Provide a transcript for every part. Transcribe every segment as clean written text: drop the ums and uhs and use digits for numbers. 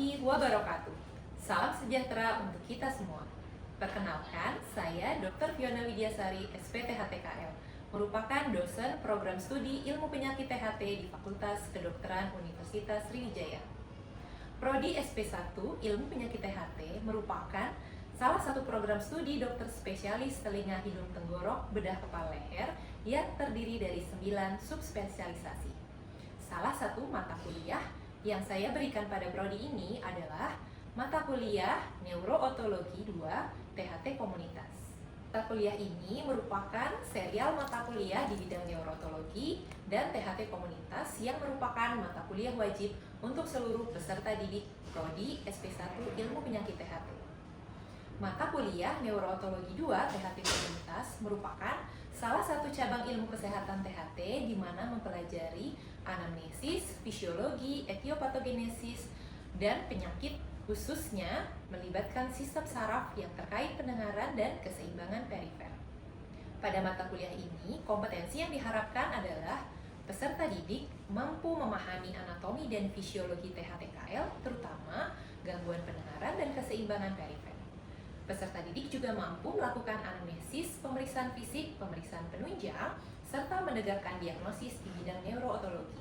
warahmatullahi wabarakatuh. Salam sejahtera untuk kita semua. Perkenalkan, saya Dr. Fiona Widiasari, SPTHTKL, merupakan dosen program studi Ilmu Penyakit THT di Fakultas Kedokteran Universitas Sriwijaya. Prodi SP1 Ilmu Penyakit THT merupakan salah satu program studi dokter spesialis telinga hidung tenggorok bedah kepala leher yang terdiri dari 9 subspesialisasi. Salah satu mata kuliah yang saya berikan pada prodi ini adalah mata kuliah Neurootologi 2 THT Komunitas. Mata kuliah ini merupakan serial mata kuliah di bidang neurotologi dan THT Komunitas yang merupakan mata kuliah wajib untuk seluruh peserta didik prodi SP1 Ilmu Penyakit THT. Mata kuliah Neurootologi 2 THT Komunitas merupakan salah satu cabang ilmu kesehatan THT di mana mempelajari anamnesis, fisiologi, etiopatogenesis, dan penyakit khususnya melibatkan sistem saraf yang terkait pendengaran dan keseimbangan perifer. Pada mata kuliah ini, kompetensi yang diharapkan adalah peserta didik mampu memahami anatomi dan fisiologi THTKL, terutama gangguan pendengaran dan keseimbangan perifer. Peserta didik juga mampu melakukan anamnesis, pemeriksaan fisik, pemeriksaan penunjang, serta menegakkan diagnosis di bidang neurootologi.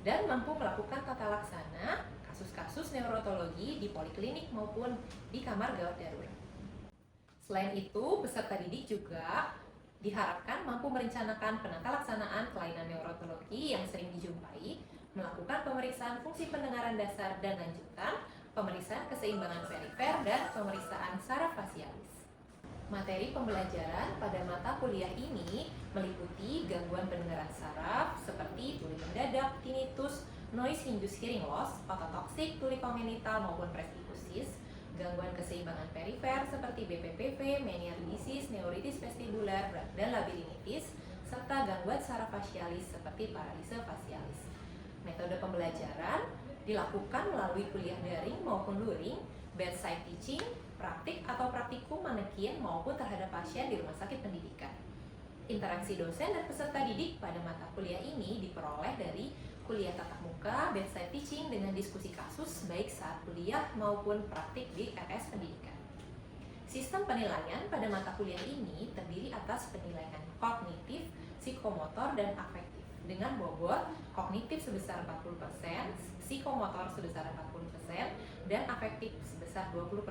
Dan mampu melakukan tata laksana kasus-kasus neurootologi di poliklinik maupun di kamar gawat darurat. Selain itu, peserta didik juga diharapkan mampu merencanakan penata laksanaan kelainan neurootologi yang sering dijumpai, melakukan pemeriksaan fungsi pendengaran dasar dan lanjutan, pemeriksaan keseimbangan perifer, dan pemeriksaan saraf fasialis. Materi pembelajaran pada mata kuliah ini meliputi gangguan pendengaran saraf seperti tuli mendadak, tinnitus, noise-induced hearing loss, ototoksik, tuli kongenital maupun presbikusis, gangguan keseimbangan perifer seperti BPPV, Meniere's disease, neuritis vestibular, dan labirinitis, serta gangguan saraf fasialis seperti paralise fasialis. Metode pembelajaran dilakukan melalui kuliah daring maupun luring, bedside teaching, praktik atau praktikum manekin maupun terhadap pasien di rumah sakit pendidikan. Interaksi dosen dan peserta didik pada mata kuliah ini diperoleh dari kuliah tatap muka, bedside teaching dengan diskusi kasus baik saat kuliah maupun praktik di RS pendidikan. Sistem penilaian pada mata kuliah ini terdiri atas penilaian kognitif, psikomotor, dan afektif dengan bobot kognitif sebesar 40%, psikomotor sebesar 40%, dan afektif sebesar 20%.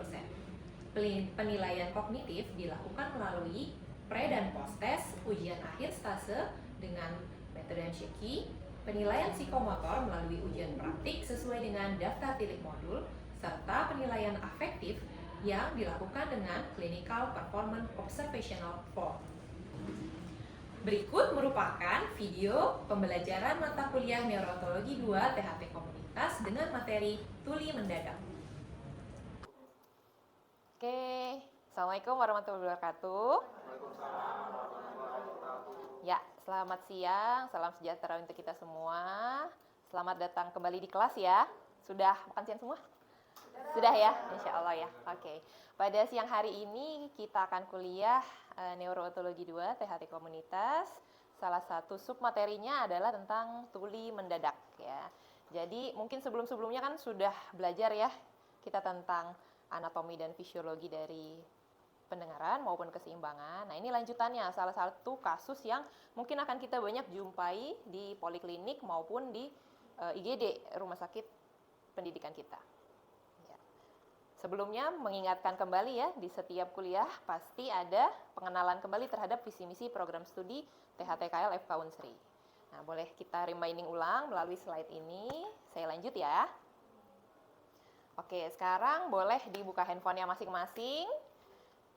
Penilaian kognitif dilakukan melalui pre dan post test, ujian akhir stase dengan metode Sheki, penilaian psikomotor melalui ujian praktik sesuai dengan daftar tilik modul, serta penilaian afektif yang dilakukan dengan Clinical Performance Observational Form. Berikut merupakan video pembelajaran mata kuliah Neurootologi 2 THT Komunitas dengan materi tuli mendadak. Oke, Assalamualaikum warahmatullahi wabarakatuh. Ya, selamat siang, salam sejahtera untuk kita semua. Selamat datang kembali di kelas ya. Sudah makan siang semua? Sudah ya, insya Allah ya. Oke, pada siang hari ini kita akan kuliah Neurootologi 2 THT Komunitas. Salah satu submaterinya adalah tentang tuli mendadak ya. Jadi mungkin sebelum-sebelumnya kan sudah belajar ya kita tentang anatomi dan fisiologi dari pendengaran maupun keseimbangan. Nah, ini lanjutannya salah satu kasus yang mungkin akan kita banyak jumpai di poliklinik maupun di IGD, rumah sakit pendidikan kita. Sebelumnya mengingatkan kembali ya, di setiap kuliah pasti ada pengenalan kembali terhadap visi misi program studi THTKL FK Unsri. Nah, boleh kita reminding ulang melalui slide ini. Saya lanjut ya. Oke, sekarang boleh dibuka handphonenya masing-masing.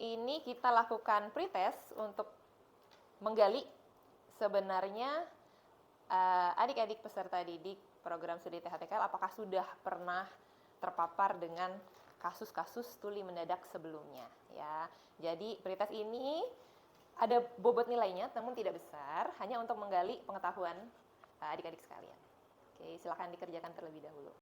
Ini kita lakukan pretest untuk menggali sebenarnya adik-adik peserta didik program studi THTKL apakah sudah pernah terpapar dengan kasus-kasus tuli mendadak sebelumnya ya. Jadi pretest ini ada bobot nilainya namun tidak besar, hanya untuk menggali pengetahuan adik-adik sekalian. Oke, silakan dikerjakan terlebih dahulu.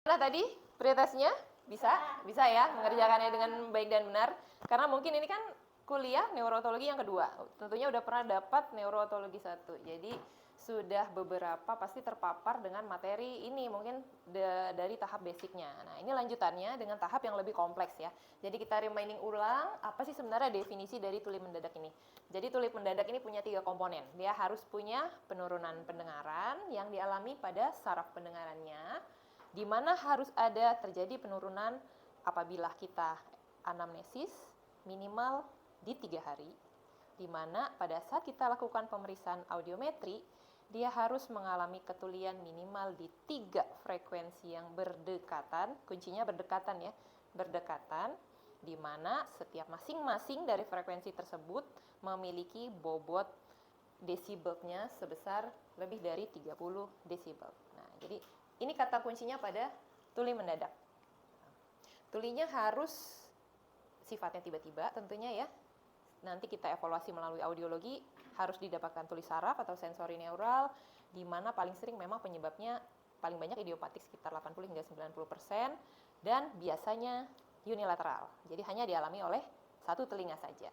Nah, tadi pretestnya bisa ya mengerjakannya dengan baik dan benar karena mungkin ini kan kuliah neurootologi yang kedua. Tentunya udah pernah dapat neurootologi 1. Jadi sudah beberapa pasti terpapar dengan materi ini mungkin dari tahap basicnya. Nah, ini lanjutannya dengan tahap yang lebih kompleks ya. Jadi kita reminding ulang apa sih sebenarnya definisi dari tuli mendadak ini. Jadi tuli mendadak ini punya 3 komponen. Dia harus punya penurunan pendengaran yang dialami pada saraf pendengarannya, di mana harus ada terjadi penurunan apabila kita anamnesis minimal di 3 hari, di mana pada saat kita lakukan pemeriksaan audiometri, dia harus mengalami ketulian minimal di 3 frekuensi yang berdekatan, kuncinya berdekatan ya, berdekatan, di mana setiap masing-masing dari frekuensi tersebut memiliki bobot desibelnya sebesar lebih dari 30 desibel. Nah, jadi ini kata kuncinya pada tuli mendadak. Tulinya harus sifatnya tiba-tiba tentunya ya. Nanti kita evaluasi melalui audiologi, harus didapatkan tuli saraf atau sensori neural, di mana paling sering memang penyebabnya paling banyak idiopatik sekitar 80 hingga 90%, dan biasanya unilateral. Jadi hanya dialami oleh satu telinga saja.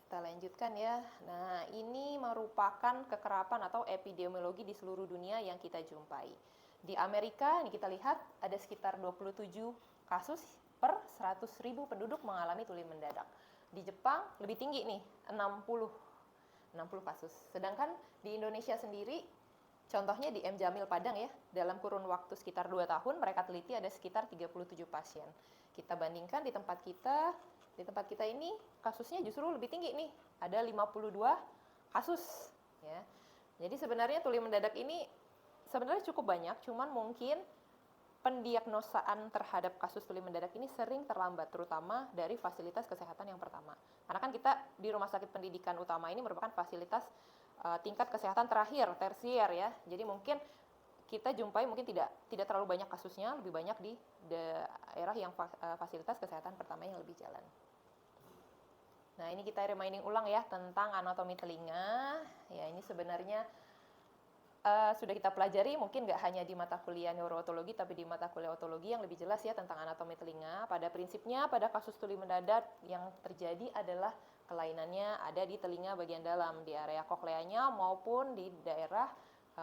Kita lanjutkan ya. Nah, ini merupakan kekerapan atau epidemiologi di seluruh dunia yang kita jumpai. Di Amerika, ini kita lihat ada sekitar 27 kasus per 100.000 penduduk mengalami tuli mendadak. Di Jepang lebih tinggi nih, 60 kasus. Sedangkan di Indonesia sendiri, contohnya di M. Jamil Padang ya, dalam kurun waktu sekitar 2 tahun mereka teliti ada sekitar 37 pasien. Kita bandingkan di tempat kita ini kasusnya justru lebih tinggi nih, ada 52 kasus ya. Jadi sebenarnya tuli mendadak ini sebenarnya cukup banyak, cuman mungkin pendiagnosaan terhadap kasus tuli mendadak ini sering terlambat, terutama dari fasilitas kesehatan yang pertama. Karena kan kita di rumah sakit pendidikan utama ini merupakan fasilitas tingkat kesehatan terakhir, tersier ya. Jadi mungkin kita jumpai mungkin tidak terlalu banyak kasusnya, lebih banyak di daerah yang fasilitas kesehatan pertama yang lebih jalan. Nah, ini kita reminding ulang ya tentang anatomi telinga. Ya, ini sebenarnya sudah kita pelajari mungkin nggak hanya di mata kuliah neurootologi, tapi di mata kuliah otologi yang lebih jelas ya tentang anatomi telinga. Pada prinsipnya pada kasus tuli mendadak yang terjadi adalah kelainannya ada di telinga bagian dalam, di area kokleanya maupun di daerah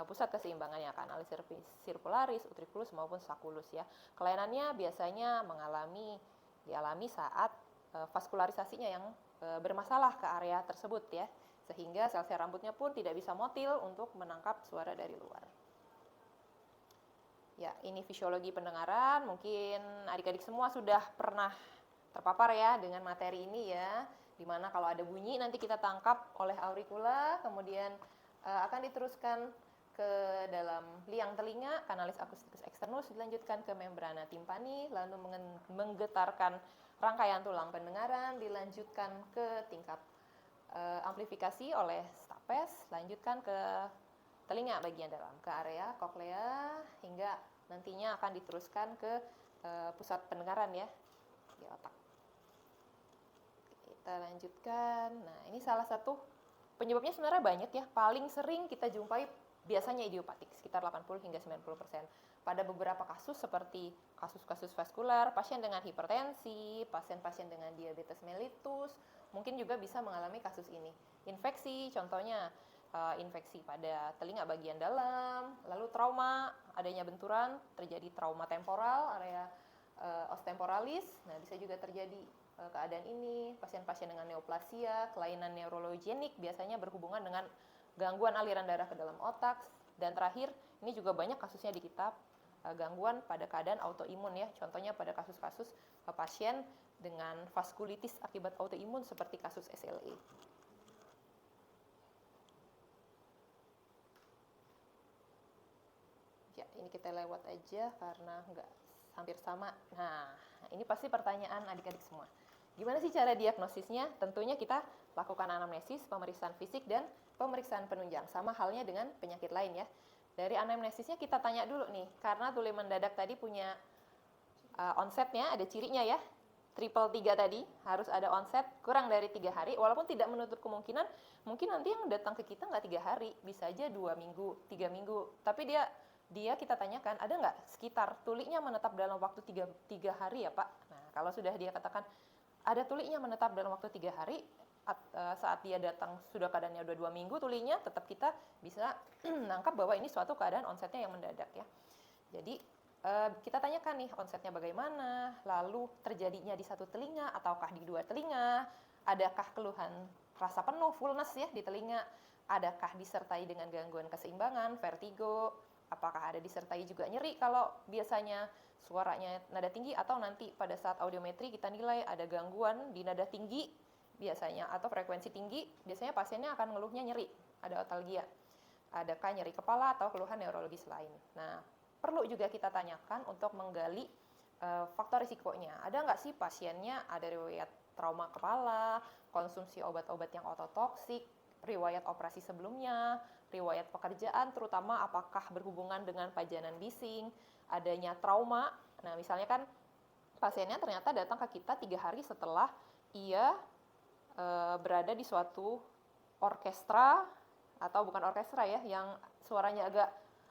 pusat keseimbangannya, kanalis circularis, utriculus maupun sacculus ya. Kelainannya biasanya dialami saat vaskularisasinya yang bermasalah ke area tersebut ya, sehingga sel-sel rambutnya pun tidak bisa motil untuk menangkap suara dari luar. Ya, ini fisiologi pendengaran. Mungkin adik-adik semua sudah pernah terpapar ya dengan materi ini ya, dimana kalau ada bunyi nanti kita tangkap oleh auricula, kemudian akan diteruskan ke dalam liang telinga, kanalis acousticus externus, dilanjutkan ke membrana timpani, lalu menggetarkan rangkaian tulang pendengaran, dilanjutkan ke tingkat amplifikasi oleh stapes, lanjutkan ke telinga bagian dalam, ke area koklea, hingga nantinya akan diteruskan ke pusat pendengaran ya, di otak. Kita lanjutkan. Nah, ini salah satu penyebabnya sebenarnya banyak ya. Paling sering kita jumpai biasanya idiopatik, sekitar 80 hingga 90%. Pada beberapa kasus seperti kasus-kasus vaskular, pasien dengan hipertensi, pasien-pasien dengan diabetes mellitus, mungkin juga bisa mengalami kasus ini. Infeksi, contohnya infeksi pada telinga bagian dalam, lalu trauma, adanya benturan, terjadi trauma temporal, area ostemporalis. Nah, bisa juga terjadi keadaan ini, pasien-pasien dengan neoplasia, kelainan neurologenik biasanya berhubungan dengan gangguan aliran darah ke dalam otak, dan terakhir ini juga banyak kasusnya di kitab gangguan pada keadaan autoimun ya, contohnya pada kasus-kasus pasien dengan vaskulitis akibat autoimun seperti kasus SLE. Ya, ini kita lewat aja karena nggak hampir sama. Nah, ini pasti pertanyaan adik-adik semua. Gimana sih cara diagnosisnya? Tentunya kita lakukan anamnesis, pemeriksaan fisik, dan pemeriksaan penunjang. Sama halnya dengan penyakit lain ya. Dari anamnesisnya kita tanya dulu nih, karena tuli mendadak tadi punya onsetnya, ada cirinya ya. Triple 3 tadi, harus ada onset kurang dari 3 hari, walaupun tidak menutup kemungkinan, mungkin nanti yang datang ke kita nggak 3 hari, bisa aja 2 minggu, 3 minggu. Tapi dia kita tanyakan, ada nggak sekitar tulinya menetap dalam waktu 3 hari ya Pak? Nah, kalau sudah dia katakan, ada tulinya menetap dalam waktu 3 hari, saat dia datang sudah keadaannya udah 2 minggu tulinya, tetap kita bisa nangkap bahwa ini suatu keadaan onsetnya yang mendadak ya. Jadi kita tanyakan nih onsetnya bagaimana, lalu terjadinya di satu telinga ataukah di dua telinga, adakah keluhan rasa penuh, fullness ya di telinga, adakah disertai dengan gangguan keseimbangan, vertigo, apakah ada disertai juga nyeri kalau biasanya suaranya nada tinggi, atau nanti pada saat audiometri kita nilai ada gangguan di nada tinggi biasanya atau frekuensi tinggi, biasanya pasiennya akan ngeluhnya nyeri, ada otalgia, adakah nyeri kepala atau keluhan neurologis lain. Nah, perlu juga kita tanyakan untuk menggali faktor risikonya. Ada nggak sih pasiennya ada riwayat trauma kepala, konsumsi obat-obat yang ototoksik, riwayat operasi sebelumnya, riwayat pekerjaan, terutama apakah berhubungan dengan pajanan bising, adanya trauma. Nah, misalnya kan pasiennya ternyata datang ke kita 3 hari setelah ia berada di suatu orkestra, atau bukan orkestra ya, yang suaranya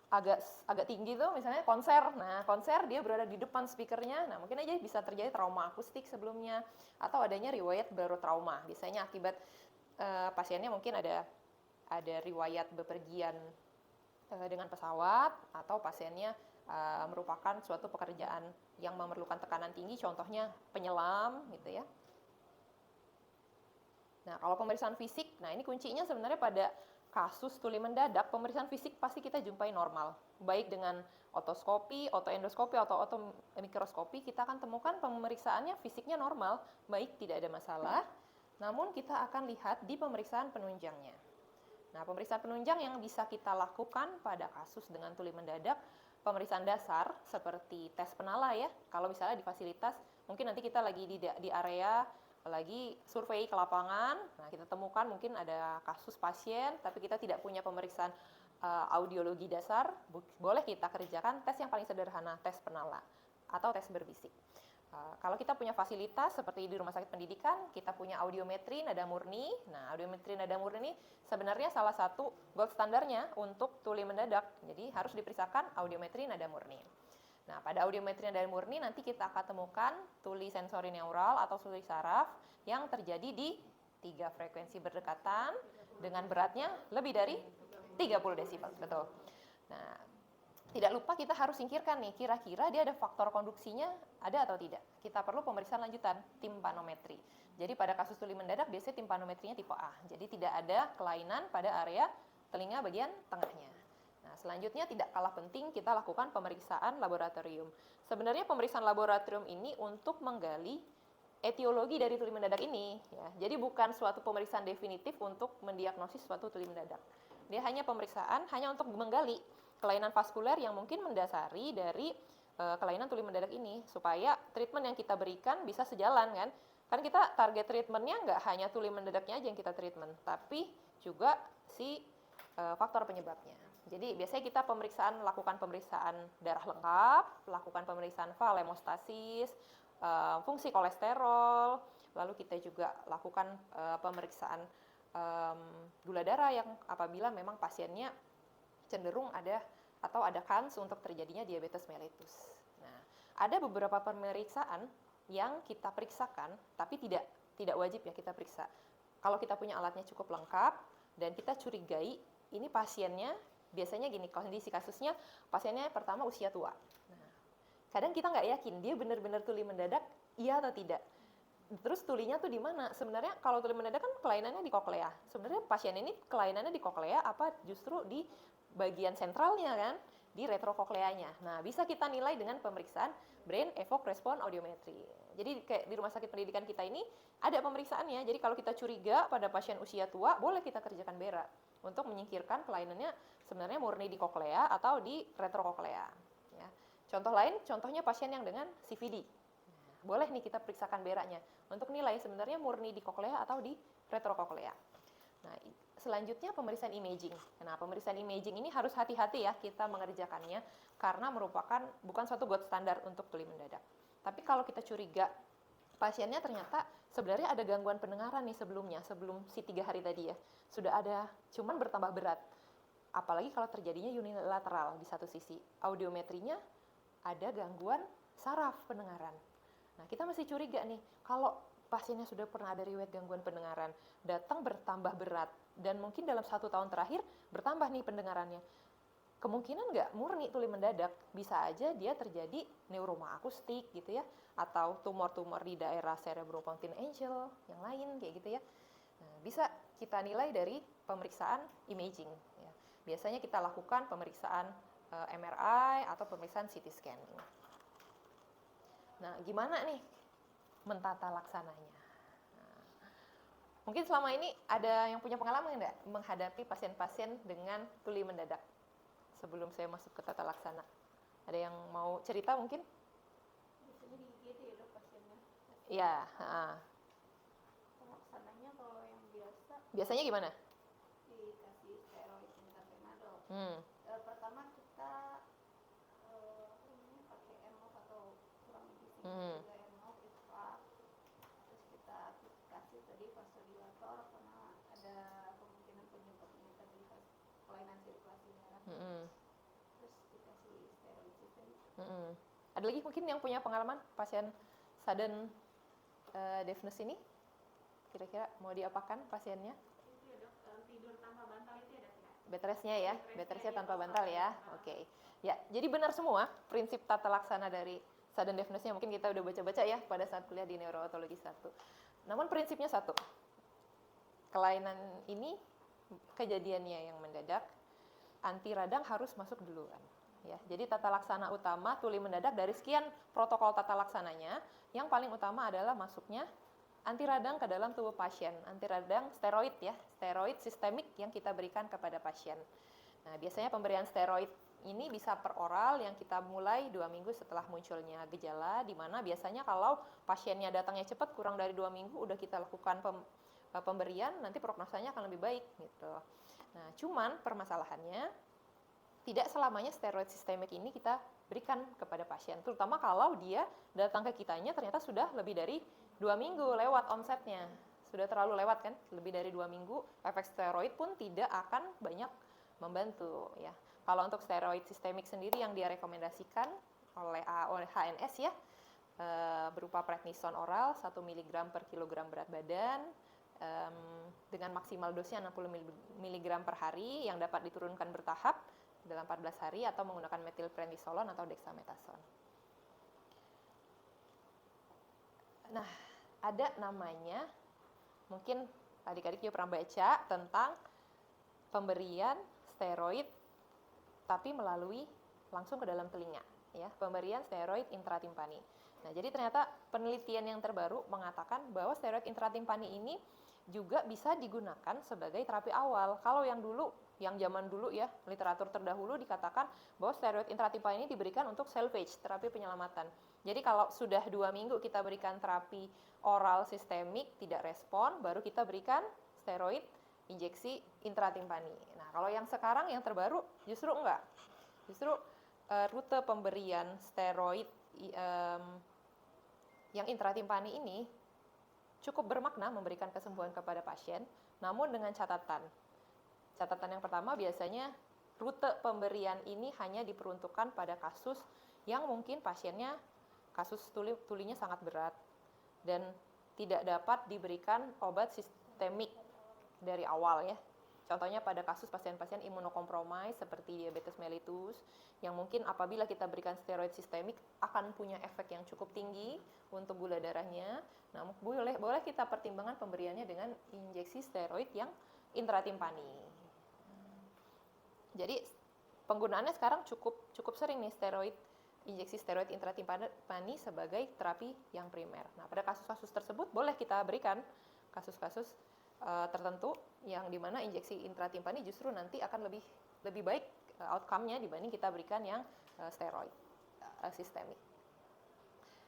agak tinggi tuh, misalnya konser. Nah, konser dia berada di depan speakernya. Nah, mungkin aja bisa terjadi trauma akustik sebelumnya, atau adanya riwayat baru trauma. Biasanya akibat pasiennya mungkin ada riwayat bepergian dengan pesawat, atau pasiennya merupakan suatu pekerjaan yang memerlukan tekanan tinggi, contohnya penyelam gitu ya. Nah, kalau pemeriksaan fisik, nah ini kuncinya sebenarnya pada kasus tuli mendadak, pemeriksaan fisik pasti kita jumpai normal. Baik dengan otoskopi, otoendoskopi, atau otomikroskopi, kita akan temukan pemeriksaannya fisiknya normal, baik tidak ada masalah. Namun kita akan lihat di pemeriksaan penunjangnya. Nah, pemeriksaan penunjang yang bisa kita lakukan pada kasus dengan tuli mendadak, pemeriksaan dasar seperti tes penala ya. Kalau misalnya di fasilitas, mungkin nanti kita lagi di area lagi survei ke lapangan, nah kita temukan mungkin ada kasus pasien, tapi kita tidak punya pemeriksaan audiologi dasar, boleh kita kerjakan tes yang paling sederhana, tes penala atau tes berbisik. Kalau kita punya fasilitas seperti di rumah sakit pendidikan, kita punya audiometri nada murni. Nah, audiometri nada murni ini sebenarnya salah satu gold standarnya untuk tuli mendadak, jadi harus diperiksakan audiometri nada murni. Nah, pada audiometri nada murni nanti kita akan temukan tuli sensori neural atau tuli saraf yang terjadi di 3 frekuensi berdekatan dengan beratnya lebih dari 30 desibel, betul. Nah, tidak lupa kita harus singkirkan nih, kira-kira dia ada faktor konduksinya ada atau tidak. Kita perlu pemeriksaan lanjutan, timpanometri. Jadi pada kasus tuli mendadak biasanya timpanometrinya tipe A. Jadi tidak ada kelainan pada area telinga bagian tengahnya. Nah, selanjutnya tidak kalah penting kita lakukan pemeriksaan laboratorium. Sebenarnya pemeriksaan laboratorium ini untuk menggali etiologi dari tuli mendadak ini ya. Jadi bukan suatu pemeriksaan definitif untuk mendiagnosis suatu tuli mendadak. Dia hanya pemeriksaan hanya untuk menggali kelainan vaskuler yang mungkin mendasari dari kelainan tuli mendadak ini, supaya treatment yang kita berikan bisa sejalan kan. Kan kita target treatmentnya nggak hanya tuli mendadaknya aja yang kita treatment, tapi juga si faktor penyebabnya. Jadi biasanya kita lakukan pemeriksaan darah lengkap, lakukan pemeriksaan VAL, hemostasis, fungsi kolesterol, lalu kita juga lakukan pemeriksaan gula darah yang apabila memang pasiennya cenderung ada kans untuk terjadinya diabetes mellitus. Nah, ada beberapa pemeriksaan yang kita periksakan, tapi tidak wajib ya kita periksa. Kalau kita punya alatnya cukup lengkap dan kita curigai ini pasiennya, biasanya gini, kondisi kasusnya pasiennya pertama usia tua. Nah, kadang kita nggak yakin dia benar-benar tuli mendadak, iya atau tidak. Terus tulinya tuh di mana? Sebenarnya kalau tuli mendadak kan kelainannya di koklea. Sebenarnya pasien ini kelainannya di koklea apa justru di bagian sentralnya kan, di retrokokleanya. Nah, bisa kita nilai dengan pemeriksaan brain evoked response audiometry. Jadi kayak di rumah sakit pendidikan kita ini ada pemeriksaannya. Jadi kalau kita curiga pada pasien usia tua, boleh kita kerjakan BERA untuk menyingkirkan kelainannya sebenarnya murni di koklea atau di retrokoklea. Ya. Contoh lain, contohnya pasien yang dengan CVD. Boleh nih kita periksakan BERA-nya untuk nilai sebenarnya murni di koklea atau di retrokoklea. Nah, selanjutnya pemeriksaan imaging. Nah, pemeriksaan imaging ini harus hati-hati ya kita mengerjakannya karena merupakan bukan suatu gold standar untuk tuli mendadak. Tapi kalau kita curiga pasiennya ternyata sebenarnya ada gangguan pendengaran nih sebelum si 3 hari tadi ya. Sudah ada, cuman bertambah berat. Apalagi kalau terjadinya unilateral di satu sisi. Audiometrinya ada gangguan saraf pendengaran. Nah, kita masih curiga nih, kalau pasiennya sudah pernah ada riwayat gangguan pendengaran, datang bertambah berat, dan mungkin dalam 1 tahun terakhir bertambah nih pendengarannya. Kemungkinan nggak murni tuli mendadak, bisa aja dia terjadi neuroma akustik gitu ya, atau tumor-tumor di daerah cerebropontin angel yang lain kayak gitu ya. Nah, bisa kita nilai dari pemeriksaan imaging. Ya. Biasanya kita lakukan pemeriksaan MRI atau pemeriksaan CT scanning. Nah, gimana nih mentata laksananya? Nah, mungkin selama ini ada yang punya pengalaman nggak menghadapi pasien-pasien dengan tuli mendadak? Sebelum saya masuk ke tata laksana, ada yang mau cerita mungkin? Biasanya di IGD ya dok pasiennya. Iya. Pelaksananya kalau yang biasa Biasanya gimana? dikasih steroid intravenadol. Hmm. Pertama kita pakai EMOV atau kurang lebih Hmm. juga EMOV ISPA. Terus kita kasih tadi vasodilator karena ada kemungkinan penyebabnya tadi kelainan sirkulasi darah. Hmm. Terus dikasih steroid sistemik. Hmm. Ada lagi mungkin yang punya pengalaman pasien sudden deafness ini? Kira-kira mau diapakan pasiennya? Itu ya dok, tidur tanpa bantal itu ya dok ya? Bed rest-nya ya, bed rest-nya tanpa bantal ya. Oke. Ya, jadi benar semua prinsip tata laksana dari sudden deafness-nya mungkin kita udah baca-baca ya pada saat kuliah di Neurootologi 1. Namun prinsipnya satu. Kelainan ini kejadiannya yang mendadak, anti radang harus masuk duluan. Ya, jadi tata laksana utama tuli mendadak dari sekian protokol tata laksananya, yang paling utama adalah masuknya anti radang ke dalam tubuh pasien. Anti radang steroid ya, steroid sistemik yang kita berikan kepada pasien. Nah, biasanya pemberian steroid ini bisa per oral yang kita mulai 2 minggu setelah munculnya gejala, di mana biasanya kalau pasiennya datangnya cepat, kurang dari 2 minggu udah kita lakukan pemberian, nanti prognosanya akan lebih baik gitu. Nah, cuman permasalahannya tidak selamanya steroid sistemik ini kita berikan kepada pasien, terutama kalau dia datang ke kitanya ternyata sudah lebih dari 2 minggu lewat onsetnya. Sudah terlalu lewat kan, lebih dari 2 minggu, efek steroid pun tidak akan banyak membantu ya. Kalau untuk steroid sistemik sendiri yang direkomendasikan oleh HNS ya, berupa prednison oral 1 mg per kilogram berat badan, dengan maksimal dosnya 60 mg per hari yang dapat diturunkan bertahap dalam 14 hari atau menggunakan metilprednisolon atau dexamethasone. Nah, ada namanya, mungkin adik-adik juga pernah baca tentang pemberian steroid tapi melalui langsung ke dalam telinga, ya, pemberian steroid intratimpani. Nah, jadi ternyata penelitian yang terbaru mengatakan bahwa steroid intratimpani ini juga bisa digunakan sebagai terapi awal. Kalau yang zaman dulu ya, literatur terdahulu dikatakan bahwa steroid intratimpani ini diberikan untuk salvage, terapi penyelamatan. Jadi kalau sudah 2 minggu kita berikan terapi oral sistemik, tidak respon, baru kita berikan steroid injeksi intratimpani. Nah, kalau yang sekarang yang terbaru justru enggak. Justru rute pemberian steroid yang intratimpani ini cukup bermakna memberikan kesembuhan kepada pasien, namun dengan catatan. Catatan yang pertama, biasanya rute pemberian ini hanya diperuntukkan pada kasus yang mungkin pasiennya kasus tulinya sangat berat dan tidak dapat diberikan obat sistemik dari awal ya. Contohnya pada kasus pasien-pasien imunokompromis seperti diabetes mellitus yang mungkin apabila kita berikan steroid sistemik akan punya efek yang cukup tinggi untuk gula darahnya. Nah, boleh kita pertimbangkan pemberiannya dengan injeksi steroid yang intratimpani. Jadi penggunaannya sekarang cukup sering nih injeksi steroid intratimpani sebagai terapi yang primer. Nah, pada kasus-kasus tersebut boleh kita berikan kasus-kasus tertentu yang dimana injeksi intratimpani justru nanti akan lebih baik outcome-nya dibanding kita berikan yang steroid sistemik.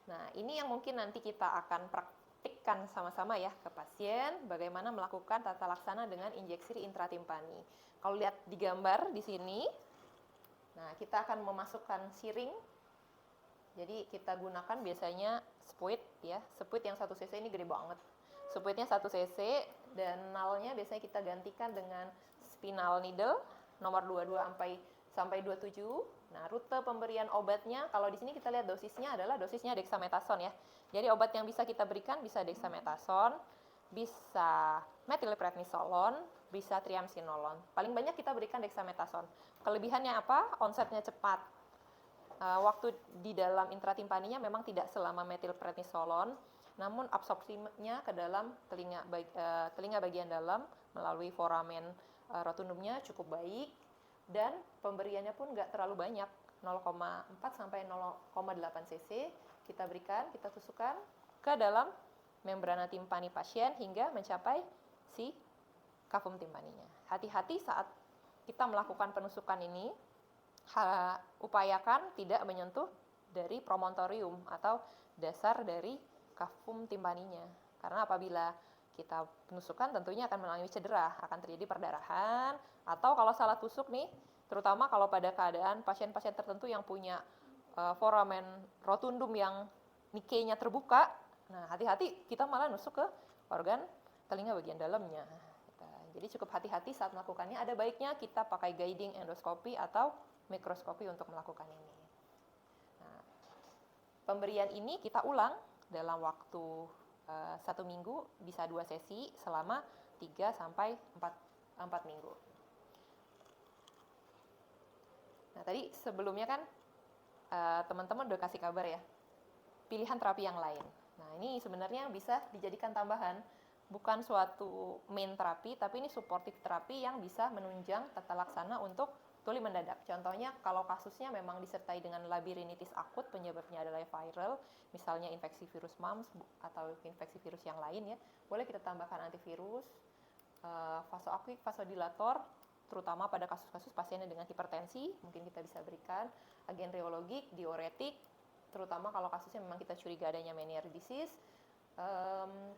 Nah, ini yang mungkin nanti kita akan praktikkan sama-sama ya ke pasien bagaimana melakukan tata laksana dengan injeksi intratimpani. Kalau lihat di gambar di sini, nah kita akan memasukkan siring. Jadi kita gunakan biasanya spuit ya, spuit yang 1 cc ini gede banget. Spuitnya 1 cc dan nalnya biasanya kita gantikan dengan spinal needle nomor 22 sampai sampai 27. Nah, rute pemberian obatnya, kalau di sini kita lihat dosisnya adalah dosisnya dexamethasone ya. Jadi obat yang bisa kita berikan bisa dexamethasone, bisa metilprednisolon, bisa triamcinolone. Paling banyak kita berikan dexamethasone. Kelebihannya apa? Onsetnya cepat. Waktu di dalam intratimpaninya memang tidak selama metilprednisolon, namun absorpsinya ke dalam telinga bagian dalam melalui foramen rotundumnya cukup baik, dan pemberiannya pun nggak terlalu banyak, 0,4 sampai 0,8 cc kita berikan, kita tusukkan ke dalam membrana timpani pasien hingga mencapai si kavum timpaninya. Hati-hati saat kita melakukan penusukan ini, upayakan tidak menyentuh dari promontorium atau dasar dari kavum timpaninya. Karena apabila kita penusukan tentunya akan mengalami cedera, akan terjadi perdarahan, atau kalau salah tusuk nih, terutama kalau pada keadaan pasien-pasien tertentu yang punya foramen rotundum yang Nikkei-nya terbuka, nah hati-hati kita malah nusuk ke organ telinga bagian dalamnya. Jadi cukup hati-hati saat melakukannya. Ada baiknya kita pakai guiding endoskopi atau mikroskopi untuk melakukan ini. Nah, pemberian ini kita ulang dalam waktu 1 minggu, bisa 2 sesi selama 3 sampai 4 minggu. Nah, tadi sebelumnya kan teman-teman udah kasih kabar ya, pilihan terapi yang lain. Nah, ini sebenarnya bisa dijadikan tambahan, bukan suatu main terapi, tapi ini supportive terapi yang bisa menunjang tata laksana untuk tuli mendadak. Contohnya kalau kasusnya memang disertai dengan labirinitis akut, penyebabnya adalah viral, misalnya infeksi virus mumps atau infeksi virus yang lain ya, boleh kita tambahkan antivirus, vasoaktif, vasodilator, terutama pada kasus-kasus pasiennya dengan hipertensi, mungkin kita bisa berikan agen reologik, diuretik, terutama kalau kasusnya memang kita curiga adanya Meniere disease.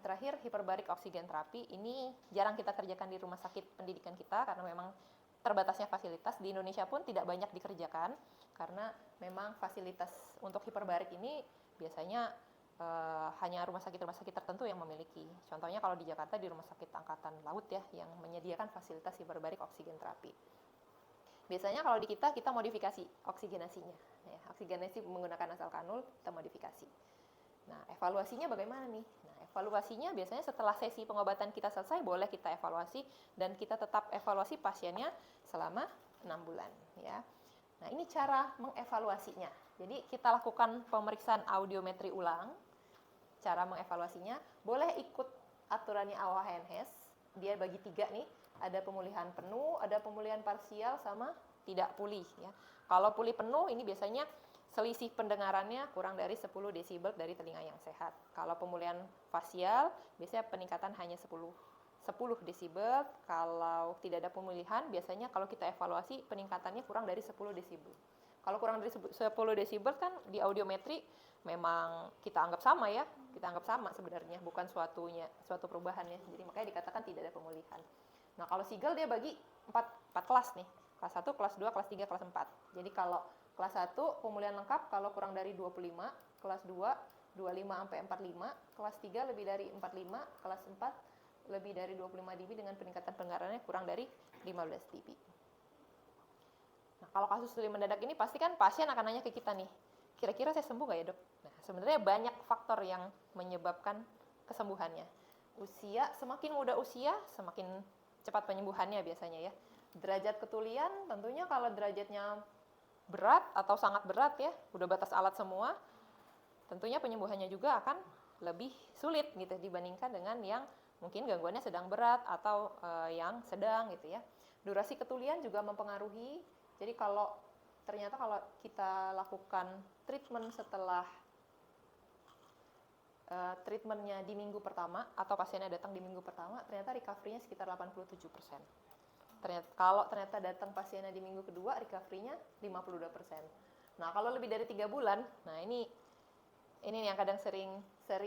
Terakhir, hiperbarik oksigen terapi, ini jarang kita kerjakan di rumah sakit pendidikan kita karena memang terbatasnya fasilitas. Di Indonesia pun tidak banyak dikerjakan karena memang fasilitas untuk hiperbarik ini biasanya hanya rumah sakit tertentu yang memiliki. Contohnya kalau di Jakarta di Rumah Sakit Angkatan Laut ya yang menyediakan fasilitas hiperbarik oksigen terapi. Biasanya kalau di kita modifikasi oksigenasinya. Ya, oksigenasi menggunakan nasal kanul kita modifikasi. Nah, evaluasinya bagaimana nih? Nah, evaluasinya biasanya setelah sesi pengobatan kita selesai, boleh kita evaluasi dan kita tetap evaluasi pasiennya selama 6 bulan. Ya. Nah, ini cara mengevaluasinya. Jadi kita lakukan pemeriksaan audiometri ulang. Cara mengevaluasinya, boleh ikut aturannya AOHNS. Dia bagi 3 nih, ada pemulihan penuh, ada pemulihan parsial, sama tidak pulih. Ya. Kalau pulih penuh, ini biasanya selisih pendengarannya kurang dari 10 desibel dari telinga yang sehat. Kalau pemulihan fasial, biasanya peningkatan hanya 10 desibel. Kalau tidak ada pemulihan, biasanya kalau kita evaluasi peningkatannya kurang dari 10 desibel. Kalau kurang dari 10 desibel kan di audiometri memang kita anggap sama ya, kita anggap sama sebenarnya, bukan suatu perubahan ya. Jadi makanya dikatakan tidak ada pemulihan. Nah, kalau Sigel dia bagi 4 kelas nih. Kelas 1, kelas 2, kelas 3, kelas 4. Jadi kalau kelas 1 pemulihan lengkap kalau kurang dari 25, kelas 2 25 sampai 45, kelas 3 lebih dari 45, kelas 4 lebih dari 25 dB dengan peningkatan pendengarannya kurang dari 15 dB. Nah, kalau kasus tuli mendadak ini pasti kan pasien akan nanya ke kita nih, kira-kira saya sembuh nggak ya dok? Nah, sebenarnya banyak faktor yang menyebabkan kesembuhannya. Usia, semakin muda usia, semakin cepat penyembuhannya biasanya ya. Derajat ketulian, tentunya kalau derajatnya berat atau sangat berat ya, udah batas alat semua, tentunya penyembuhannya juga akan lebih sulit gitu dibandingkan dengan yang mungkin gangguannya sedang berat atau yang sedang gitu ya. Durasi ketulian juga mempengaruhi. Jadi ternyata kalau kita lakukan treatment setelah treatmentnya di minggu pertama atau pasiennya datang di minggu pertama, ternyata recovery-nya sekitar 87%. Kalau ternyata datang pasiennya di minggu kedua, recovery-nya 52%. Nah, kalau lebih dari 3 bulan, nah ini yang kadang sering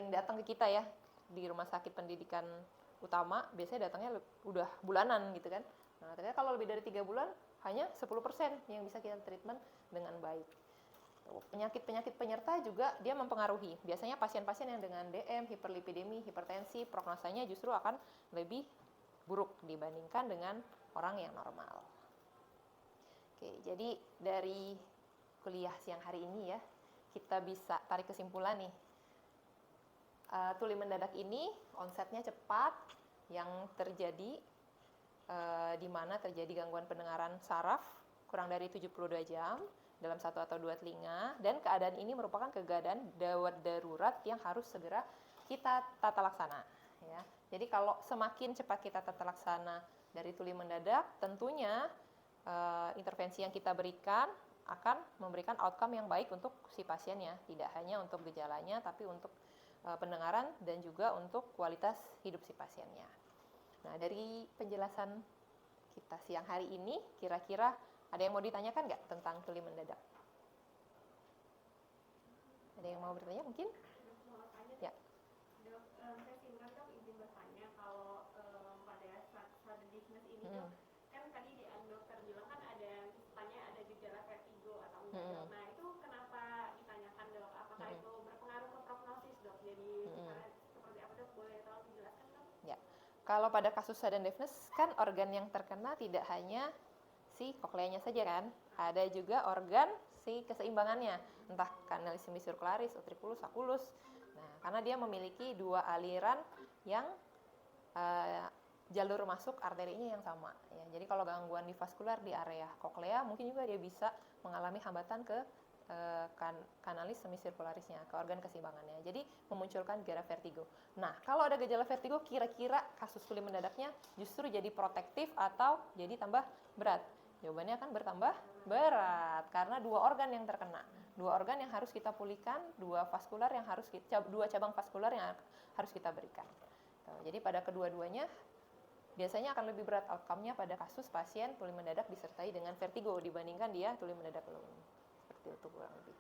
datang ke kita ya, di rumah sakit pendidikan utama, biasanya datangnya udah bulanan gitu kan. Nah, ternyata kalau lebih dari 3 bulan, hanya 10% yang bisa kita treatment dengan baik. Penyakit-penyakit penyerta juga dia mempengaruhi. Biasanya pasien-pasien yang dengan DM, hiperlipidemi, hipertensi, prognosanya justru akan lebih buruk dibandingkan dengan orang yang normal. Oke, jadi dari kuliah siang hari ini ya, kita bisa tarik kesimpulan nih. Tuli mendadak ini onsetnya cepat, yang terjadi di mana terjadi gangguan pendengaran saraf kurang dari 72 jam dalam satu atau dua telinga, dan keadaan ini merupakan keadaan gawat darurat yang harus segera kita tata laksana. Ya. Jadi kalau semakin cepat kita tata laksana dari tuli mendadak, tentunya intervensi yang kita berikan akan memberikan outcome yang baik untuk si pasiennya, tidak hanya untuk gejalanya, tapi untuk pendengaran dan juga untuk kualitas hidup si pasiennya. Nah, dari penjelasan kita siang hari ini, kira-kira ada yang mau ditanyakan nggak tentang tuli mendadak? Ada yang mau bertanya mungkin? Ya. Dok, saya singkat dok, izin bertanya kalau pada saat sudden deafness ini dok, kan tadi dokter bilang kan ada tanya ada gejala vertigo atau enggak dok. Nah itu kenapa ditanyakan dok? Apakah itu berpengaruh ke prognosis dok? Jadi seperti apa dok? Boleh tolong dijelaskan dok? Ya. Kalau pada kasus sudden deafness kan organ yang terkena tidak hanya si kokleanya saja kan, ada juga organ si keseimbangannya, entah kanal semisirkularis, utriculus, sacculus. Nah, karena dia memiliki dua aliran yang jalur masuk arterinya yang sama. Ya. Jadi kalau gangguan di vaskular di area koklea, mungkin juga dia bisa mengalami hambatan ke kanalis semisirkularisnya, ke organ keseimbangannya. Jadi memunculkan gejala vertigo. Nah, kalau ada gejala vertigo, kira-kira kasus tuli mendadaknya justru jadi protektif atau jadi tambah berat? Jawabannya akan bertambah berat karena dua organ yang terkena, dua organ yang harus kita pulihkan, dua cabang vaskular yang harus kita berikan. Jadi pada kedua-duanya biasanya akan lebih berat outcome-nya pada kasus pasien tuli mendadak disertai dengan vertigo dibandingkan dia tuli mendadak alone. Seperti itu kurang lebih.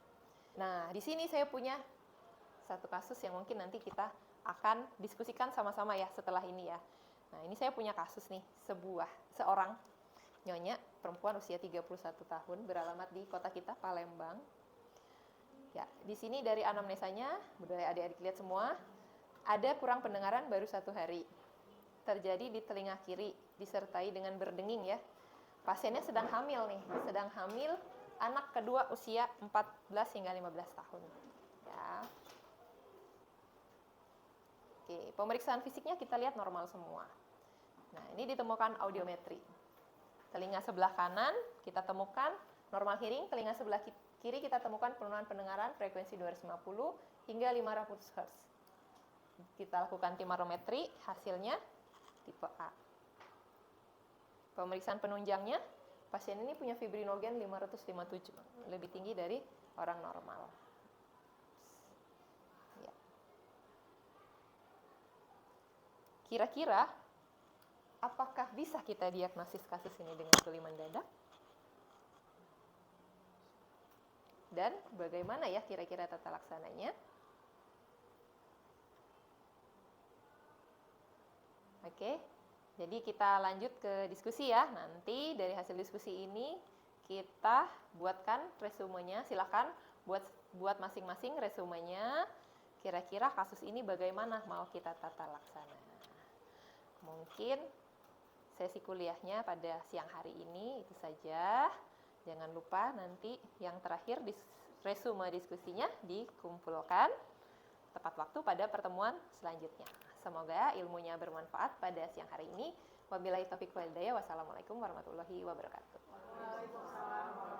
Nah, di sini saya punya satu kasus yang mungkin nanti kita akan diskusikan sama-sama ya setelah ini ya. Nah, ini saya punya kasus nih, seorang nyonya perempuan usia 31 tahun beralamat di kota kita Palembang. Ya, di sini dari anamnesanya, boleh adik-adik lihat semua, ada kurang pendengaran baru 1 hari. Terjadi di telinga kiri disertai dengan berdenging ya. Pasiennya sedang hamil nih, anak kedua usia 14 hingga 15 tahun. Ya. Oke, pemeriksaan fisiknya kita lihat normal semua. Nah, ini ditemukan audiometri. Telinga sebelah kanan kita temukan normal hearing, telinga sebelah kiri kita temukan penurunan pendengaran frekuensi 250 hingga 500 Hz. Kita lakukan timparometri, hasilnya tipe A. Pemeriksaan penunjangnya, pasien ini punya fibrinogen 557, lebih tinggi dari orang normal. Ya. Kira-kira apakah bisa kita diagnosis kasus ini dengan tuli mendadak? Dan bagaimana ya kira-kira tata laksananya? Oke, jadi kita lanjut ke diskusi ya. Nanti dari hasil diskusi ini kita buatkan resumenya. Silakan buat masing-masing resumenya. Kira-kira kasus ini bagaimana mau kita tata laksana? Mungkin sesi kuliahnya pada siang hari ini itu saja. Jangan lupa nanti yang terakhir resume diskusinya dikumpulkan tepat waktu pada pertemuan selanjutnya. Semoga ilmunya bermanfaat pada siang hari ini. Wabillahi taufiq wal hidayah. Wassalamualaikum warahmatullahi wabarakatuh. Waalaikumsalam.